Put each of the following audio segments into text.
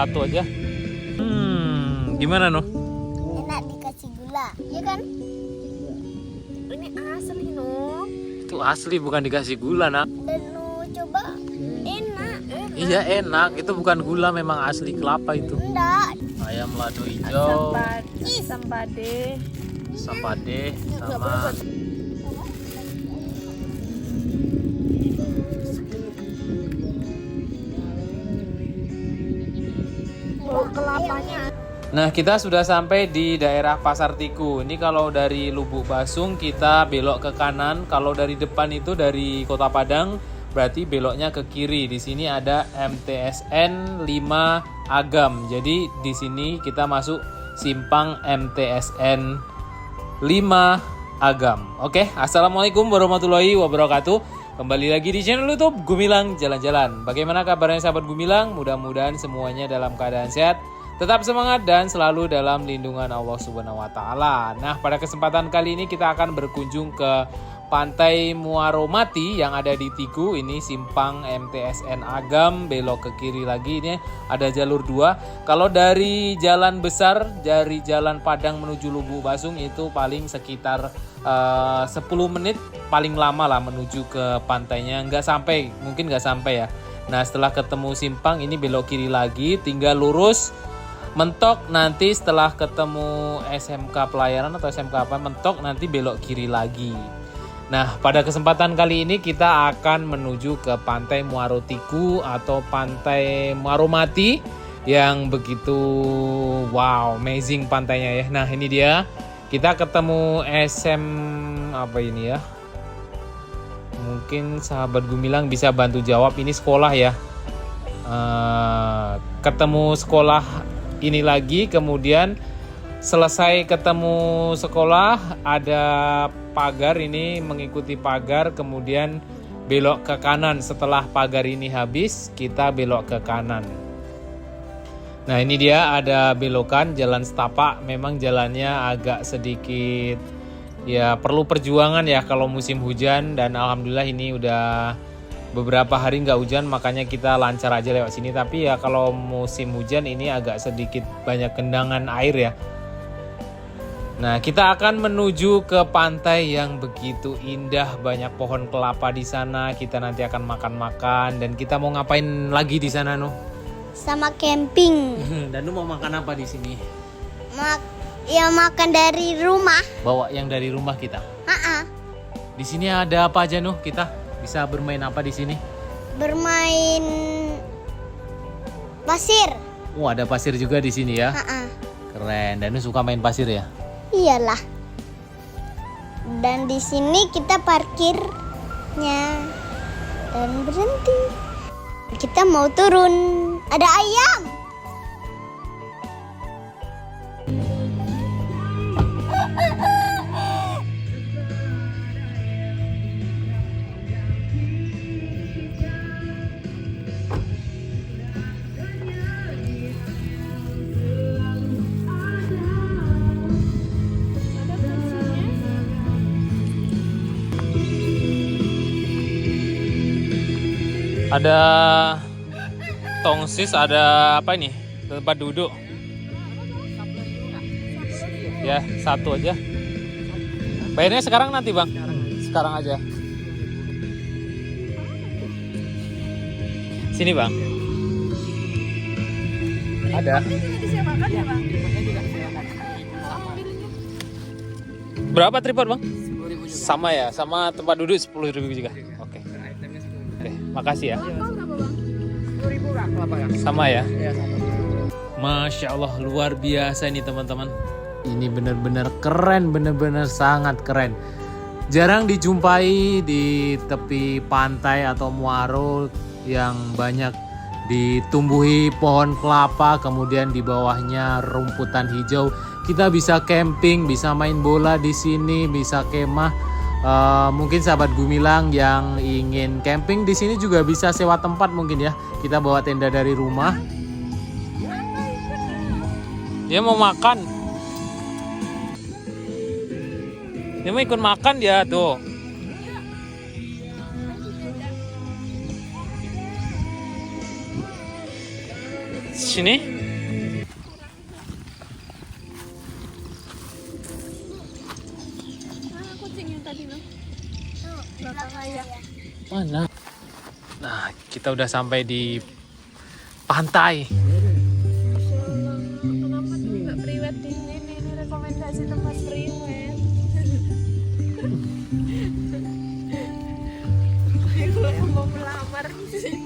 satu aja. Gimana noh? Enak dikasih gula, iya kan? Ini asli noh. Itu asli bukan dikasih gula nak. Dan lu coba enak. Iya enak, itu bukan gula, memang asli kelapa itu. Enggak. Ayam lado hijau, Sambade. sapade, sama Bau kelapanya. Nah, kita sudah sampai di daerah Pasar Tiku. Ini kalau dari Lubuk Basung kita belok ke kanan. Kalau dari depan itu dari Kota Padang berarti beloknya ke kiri. Di sini ada MTSN 5 Agam. Jadi di sini kita masuk simpang MTSN 5 Agam. Oke, assalamualaikum warahmatullahi wabarakatuh. Kembali lagi di channel YouTube Gumilang Jalan-Jalan. Bagaimana kabarnya sahabat Gumilang? Mudah-mudahan semuanya dalam keadaan sehat, tetap semangat dan selalu dalam lindungan Allah Subhanahu wa taala. Nah, pada kesempatan kali ini kita akan berkunjung ke Pantai Muaro Mati yang ada di Tigu. Ini simpang MTSN Agam, belok ke kiri lagi. Ini ada jalur 2. Kalau dari jalan besar, dari jalan Padang menuju Lubuk Basung itu paling sekitar 10 menit paling lama lah menuju ke pantainya. Nggak sampai, mungkin nggak sampai ya. Nah, setelah ketemu simpang ini belok kiri lagi, tinggal lurus mentok, nanti setelah ketemu SMK Pelayaran atau SMK apa, mentok nanti belok kiri lagi. Nah, pada kesempatan kali ini kita akan menuju ke Pantai Muaro Tiku atau Pantai Muaro Mati yang begitu wow, amazing pantainya ya. Nah, ini dia. Kita ketemu SM apa ini ya? Mungkin sahabat Gumilang bisa bantu jawab, ini sekolah ya. Ketemu sekolah ini lagi, kemudian selesai ketemu sekolah ada pagar, ini mengikuti pagar, kemudian belok ke kanan. Setelah pagar ini habis kita belok ke kanan. Nah, ini dia ada belokan jalan setapak. Memang jalannya agak sedikit ya perlu perjuangan ya kalau musim hujan, dan alhamdulillah ini udah beberapa hari nggak hujan, makanya kita lancar aja lewat sini. Tapi ya kalau musim hujan ini agak sedikit banyak genangan air ya. Nah, kita akan menuju ke pantai yang begitu indah, banyak pohon kelapa di sana. Kita nanti akan makan-makan, dan kita mau ngapain lagi di sana, Nuh? Sama camping. Dan Nuh mau makan apa di sini? Ya makan dari rumah. Bawa yang dari rumah kita. Di sini ada apa aja, Nuh? Kita bisa bermain apa di sini? Bermain pasir. Oh, ada pasir juga di sini ya. Keren. Dan Nuh suka main pasir ya? Iyalah. Dan di sini kita parkirnya dan berhenti. Kita mau turun. Ada ayam. Ada tongsis, ada apa ini? Tempat duduk. Ya, satu aja. Bayarnya sekarang nanti, Bang? Sekarang aja. Sini, Bang. Ada. Berapa tripod, Bang? 10.000 juga. Sama ya, sama tempat duduk 10.000 juga. Oke. Oke, makasih ya. Sama ya? Masya Allah, luar biasa ini teman-teman. Ini benar-benar keren, benar-benar sangat keren. Jarang dijumpai di tepi pantai atau muaro yang banyak ditumbuhi pohon kelapa, kemudian di bawahnya rumputan hijau. Kita bisa camping, bisa main bola di sini, bisa kemah. Mungkin sahabat Gumilang yang ingin camping di sini juga bisa sewa tempat mungkin ya. Kita bawa tenda dari rumah. Dia mau makan. Dia mau ikut makan dia tuh. Sini. tadi loh. Belakang ayah. Mana? Nah, kita udah sampai di pantai. Masya Allah, kenapa tuh nggak priwet di sini? Ini rekomendasi tempat priwet. Kalau yang mau melamar di sini.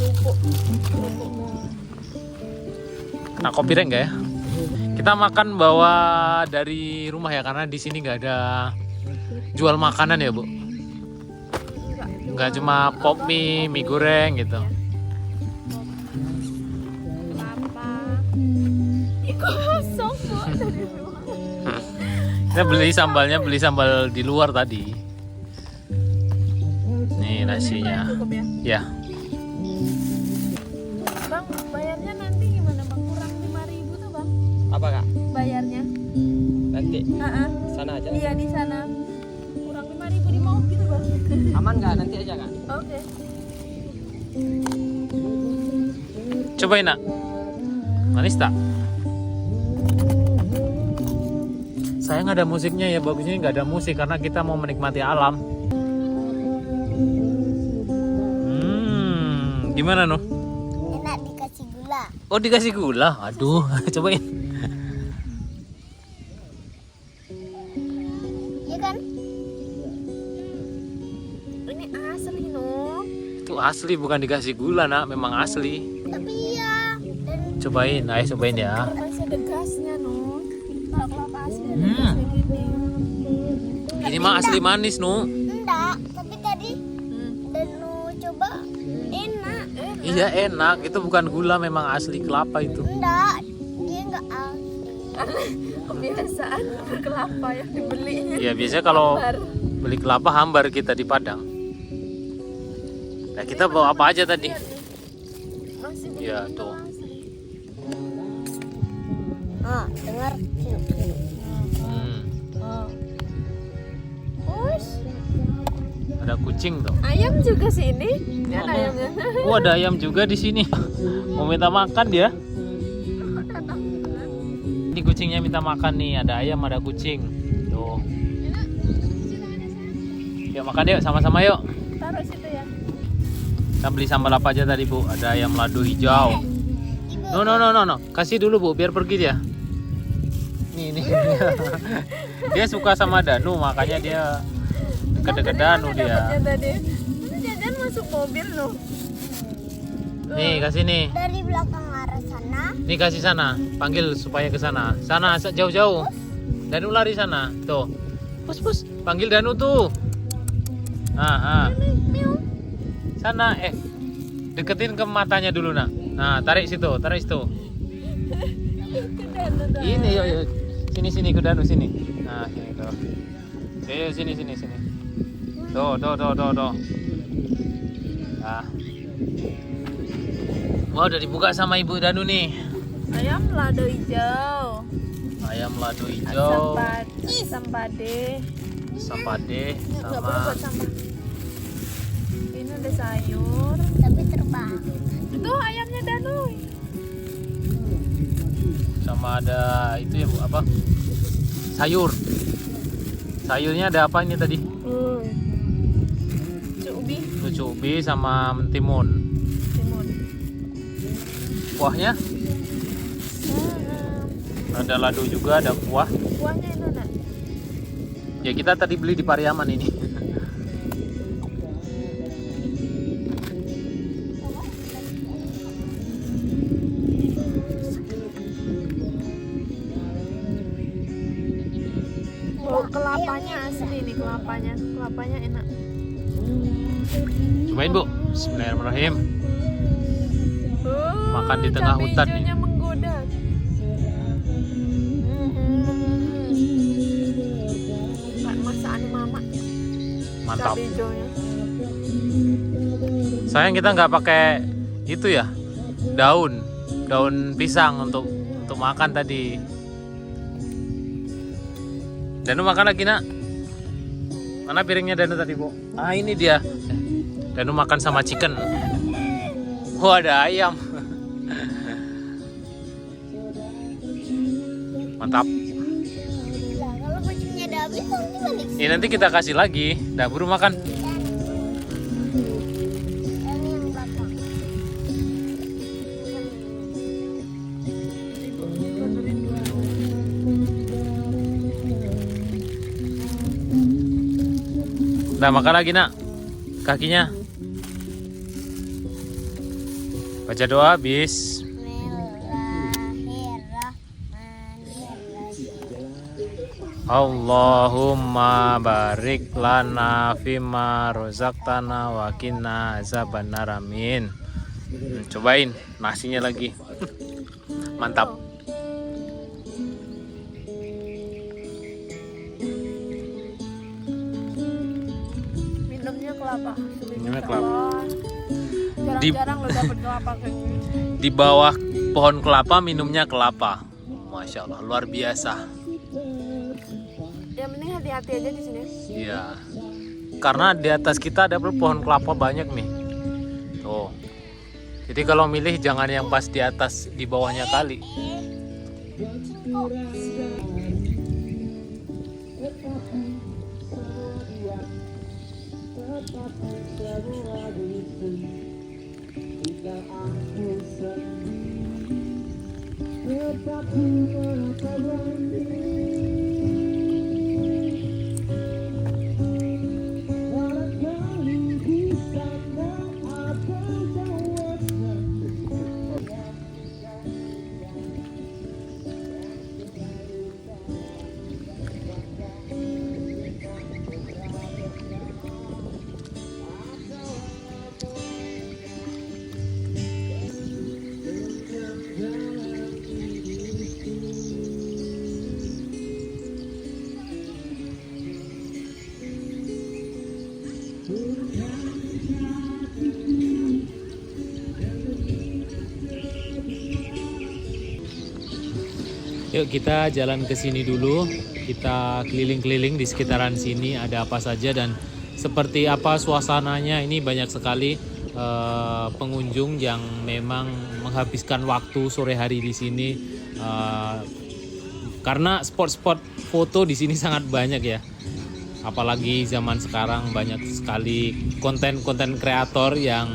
Lupuk. Kena copyright nggak ya? Kita makan bawa dari rumah ya, karena di sini nggak ada jual makanan ya, Bu. Nggak cuma pop mie, mie goreng gitu. Kelapa. Ih, kosong kok dari luar. Kita beli sambal di luar tadi. Nih nasinya. Cukup ya. Ya, Bang, bayarnya nanti gimana Bang? Kurang 5.000 tuh Bang. Apa kak? Bayarnya? Nanti sana aja. Iya di sana. Kurang 5.000 di mau gitu Bang. Aman nggak? Nanti aja kak. Oke. cobain nak. Manis tak? Sayang ada musiknya ya, bagusnya nggak ada musik karena kita mau menikmati alam. Gimana noh? Enak dikasih gula. Oh dikasih gula, aduh, cobain. Iya kan? Ini asli no. Itu asli bukan dikasih gula nak, memang asli. Tapi iya. Dan Cobain, ayo cobain ya. Masih ada gasnya no. Kalau kelapa asli ada Hmm. gasnya gini. Ini mah asli manis noh. enggak, tapi tadi dan lu coba enak. Iya enak, itu bukan gula, memang asli kelapa itu. Enggak, dia enggak asli. Kebiasaan kelapa yang dibelinya. Ya biasanya kalau Hambar. beli kelapa hambar kita di Padang. Nah kita bawa apa aja tadi? Masih belum Iya, tahu tuh. asli. Oh, dengar. Oh. Push. Ada kucing tuh. Ayam juga sini. Lihat Mana? ayamnya. Oh ada ayam juga di sini. Mau minta makan dia? Ini kucingnya minta makan nih. Ada ayam, ada kucing. Tuh. Yuk makan yuk, sama-sama yuk. Taruh situ ya. Kita beli sambal apa aja tadi bu? Ada ayam lado hijau. No. Kasih dulu bu, biar pergi dia. Nih. Dia suka sama Danu, makanya dia deket-deket Danu dia. Dapatnya tadi. Ini jajan masuk mobil loh. Nih kasih nih. Dari belakang arah sana. Nih kasih sana, panggil supaya ke sana. Sana jauh-jauh. Danu lari sana. Tuh. Pus. Panggil Danu tuh. Sana deketin ke matanya dulu nak. Nah, tarik situ. Ini yuk. Sini ke Danu sini. Nah, sini tuh. Ayo sini. Tuh. Nah. Wah, udah dibuka sama Ibu Danu nih. Ayam lado hijau. Ayam lado hijau, Sampade. sampade, Nggak boleh sama buat sampah. Ini ada sayur. Tapi terbang. Itu ayamnya Danu. sama ada itu ya Bu, apa? Sayur. Sayurnya ada apa ini tadi? Ubi. Lucu ubi sama mentimun. Timun. Kuahnya ada lado juga, ada kuah. Kuahnya itu nak. Ya kita tadi beli di Pariaman ini. Oh, kelapanya asli nih kelapanya enak. Cobain Bu. Bismillahirrahmanirrahim. Oh, Makan di tengah cabai hutan hijaunya nih. menggoda. Kayak masakan mama. Mantap. Cabai hijaunya. Sayang kita nggak pakai itu ya, daun pisang untuk makan tadi. Danu makan lagi nak. Mana piringnya Danu tadi Bu? Ah ini dia. Danu makan sama chicken. Wah ada ayam. Mantap. Lah, kalau kucingnya udah habis nanti balik. Ini nanti kita kasih lagi. Dah buru makan. Ini yang belakang. Dah makan lagi nak. Kakinya. Baca doa habis. Allahumma barik lana fima rozaqtana wa qina azabannar amin. Cobain nasinya lagi. Mantap. Minumnya kelapa. Minumnya kelapa. Jarang-jarang lo dapet kelapa kayak gini. Di bawah pohon kelapa minumnya kelapa. Masya Allah, luar biasa. Yang penting hati-hati aja di sini. Iya. Karena di atas kita ada pohon kelapa banyak nih. Tuh. Jadi kalau milih jangan yang pas di atas, di bawahnya kali. Yuk kita jalan ke sini dulu. Kita keliling-keliling di sekitaran sini ada apa saja dan seperti apa suasananya. Ini banyak sekali pengunjung yang memang menghabiskan waktu sore hari di sini. Karena spot-spot foto di sini sangat banyak ya. Apalagi zaman sekarang banyak sekali konten-konten kreator yang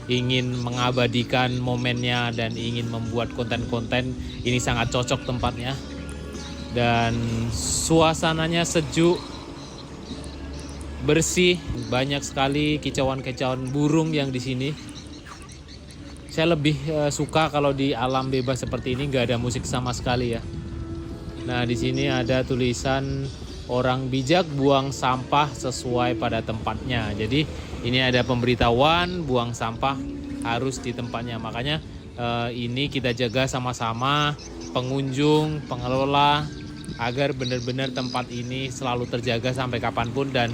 ingin mengabadikan momennya dan ingin membuat konten-konten. Ini sangat cocok tempatnya dan suasananya sejuk, bersih, banyak sekali kicauan-kicauan burung yang di sini. Saya lebih suka kalau di alam bebas seperti ini nggak ada musik sama sekali ya. Nah di sini ada tulisan orang bijak buang sampah sesuai pada tempatnya. Jadi ini ada pemberitahuan buang sampah harus di tempatnya. Makanya ini kita jaga sama-sama pengunjung, pengelola agar benar-benar tempat ini selalu terjaga sampai kapanpun dan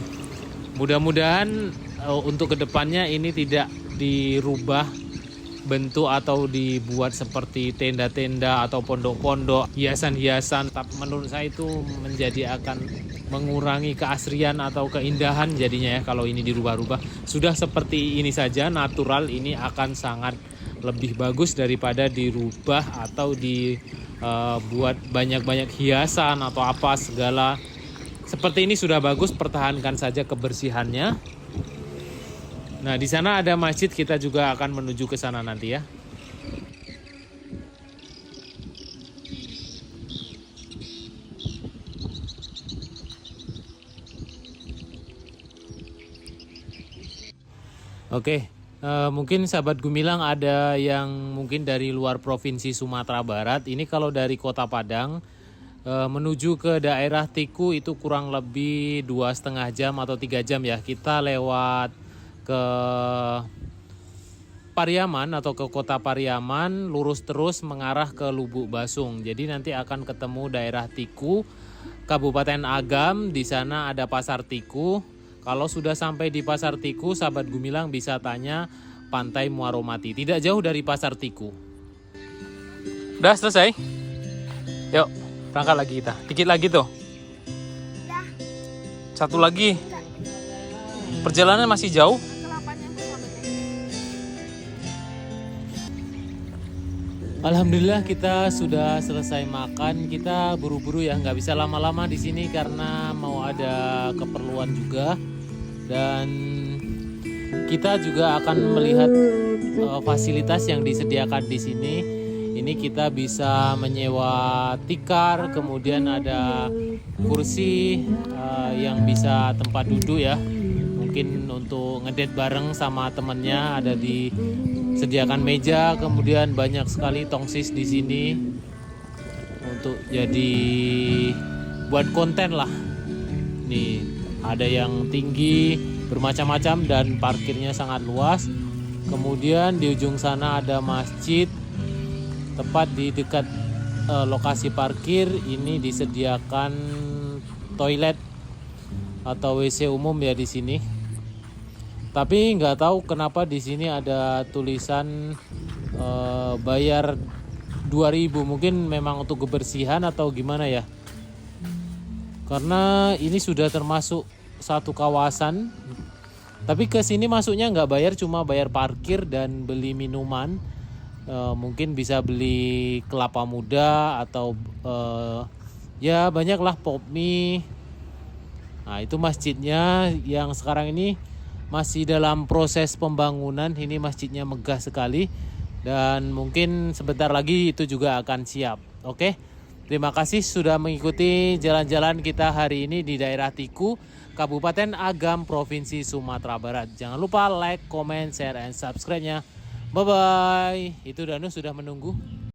mudah-mudahan untuk kedepannya ini tidak dirubah bentuk atau dibuat seperti tenda-tenda atau pondok-pondok, hiasan-hiasan. Tapi menurut saya itu menjadi akan mengurangi keasrian atau keindahan jadinya ya kalau ini dirubah-rubah. Sudah seperti ini saja natural, ini akan sangat lebih bagus daripada dirubah atau dibuat banyak-banyak hiasan atau apa segala. Seperti ini sudah bagus, pertahankan saja kebersihannya. Nah, di sana ada masjid, kita juga akan menuju ke sana nanti ya. Oke, mungkin sahabat Gumilang ada yang mungkin dari luar provinsi Sumatera Barat. Ini kalau dari Kota Padang menuju ke daerah Tiku itu kurang lebih 2,5 jam atau 3 jam ya. Kita lewat ke Pariaman atau ke Kota Pariaman, lurus terus mengarah ke Lubuk Basung. Jadi nanti akan ketemu daerah Tiku, Kabupaten Agam. Di sana ada Pasar Tiku. Kalau sudah sampai di Pasar Tiku, sahabat Gumilang bisa tanya Pantai Muaromati. Tidak jauh dari Pasar Tiku. Udah selesai? Yuk, berangkat lagi kita. Dikit lagi tuh. Satu lagi. Perjalanan masih jauh. Kelapanya tuh sampai Alhamdulillah kita sudah selesai makan. Kita buru-buru ya, nggak bisa lama-lama di sini karena mau ada keperluan juga. Dan kita juga akan melihat fasilitas yang disediakan di sini. Ini kita bisa menyewa tikar, kemudian ada kursi yang bisa tempat duduk ya. Mungkin untuk ngedate bareng sama temennya, ada disediakan meja, kemudian banyak sekali tongsis di sini untuk jadi buat konten lah. Nih ada yang tinggi bermacam-macam dan parkirnya sangat luas. Kemudian di ujung sana ada masjid. Tepat di dekat lokasi parkir ini disediakan toilet atau WC umum ya di sini. Tapi nggak tahu kenapa di sini ada tulisan bayar 2.000, mungkin memang untuk kebersihan atau gimana ya. Karena ini sudah termasuk satu kawasan. Tapi ke sini masuknya nggak bayar, cuma bayar parkir dan beli minuman. Mungkin bisa beli kelapa muda atau ya banyaklah pop mie. Nah itu masjidnya yang sekarang ini masih dalam proses pembangunan. Ini masjidnya megah sekali dan mungkin sebentar lagi itu juga akan siap. Oke, terima kasih sudah mengikuti jalan-jalan kita hari ini di daerah Tiku, Kabupaten Agam, Provinsi Sumatera Barat. Jangan lupa like, comment, share, and subscribe-nya. Bye-bye. Itu Danu sudah menunggu.